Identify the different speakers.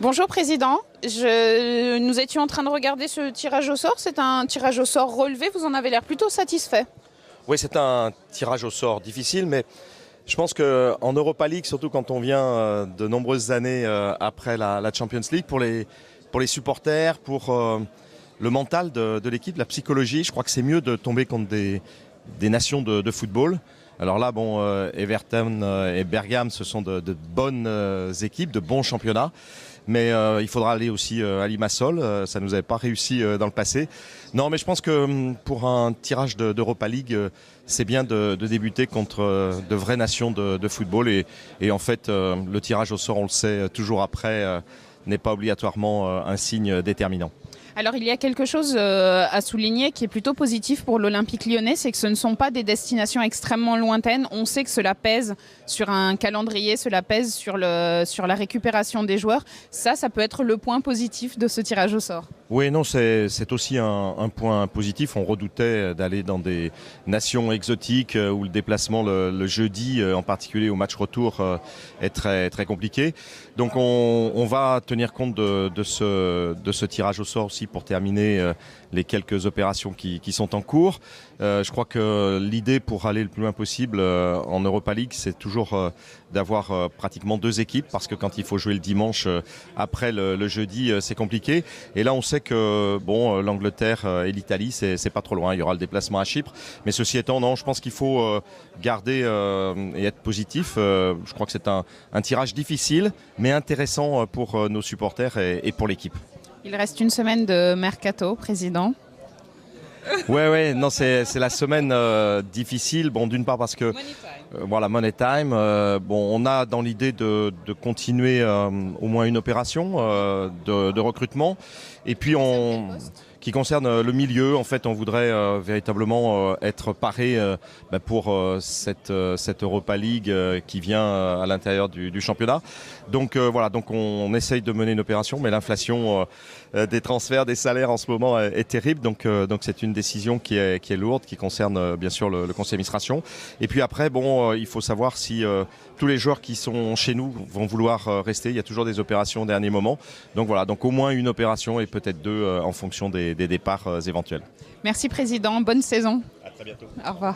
Speaker 1: Bonjour Président, nous étions en train de regarder ce tirage au sort. C'est un tirage au sort relevé, vous en avez l'air plutôt satisfait.
Speaker 2: Oui, c'est un tirage au sort difficile, mais je pense qu'en Europa League, surtout quand on vient de nombreuses années après la Champions League, pour les supporters, pour le mental de l'équipe, la psychologie, je crois que c'est mieux de tomber contre des nations de football. Alors là, bon, Everton et Bergame, ce sont de bonnes équipes, de bons championnats. Mais il faudra aller aussi à Limassol, ça ne nous avait pas réussi dans le passé. Non, mais je pense que pour un tirage d'Europa League, c'est bien de débuter contre de vraies nations de football. Et en fait, le tirage au sort, on le sait, toujours après, n'est pas obligatoirement un signe déterminant.
Speaker 1: Alors il y a quelque chose à souligner qui est plutôt positif pour l'Olympique lyonnais, c'est que ce ne sont pas des destinations extrêmement lointaines. On sait que cela pèse sur un calendrier, cela pèse sur la récupération des joueurs. Ça peut être le point positif de ce tirage au sort.
Speaker 2: Oui, non, c'est aussi un point positif. On redoutait d'aller dans des nations exotiques où le déplacement le jeudi, en particulier au match retour, est très, très compliqué. Donc on va tenir compte de ce tirage au sort aussi pour terminer les quelques opérations qui sont en cours. Je crois que l'idée pour aller le plus loin possible en Europa League, c'est toujours d'avoir pratiquement deux équipes, parce que quand il faut jouer le dimanche après le jeudi, c'est compliqué. Et là, on sait que bon, l'Angleterre et l'Italie, c'est pas trop loin. Il y aura le déplacement à Chypre. Mais ceci étant, non, je pense qu'il faut garder et être positif. Je crois que c'est un tirage difficile, mais intéressant pour nos supporters et pour l'équipe.
Speaker 1: Il reste une semaine de mercato, Président.
Speaker 2: Ouais, non, c'est la semaine difficile. Bon, d'une part parce que voilà, Money Time. Bon, on a dans l'idée de continuer au moins une opération de recrutement. Et puis qui concerne le milieu, en fait, on voudrait véritablement être paré pour cette Europa League qui vient à l'intérieur du championnat. Donc voilà, donc on essaye de mener une opération, mais l'inflation des transferts, des salaires en ce moment est terrible. Donc c'est une décision qui est lourde, qui concerne bien sûr le conseil d'administration. Et puis après, bon, il faut savoir si tous les joueurs qui sont chez nous vont vouloir rester. Il y a toujours des opérations au dernier moment. Donc voilà, donc au moins une opération et peut-être deux en fonction des départs éventuels.
Speaker 1: Merci Président, bonne saison.
Speaker 2: À très bientôt.
Speaker 1: Au revoir.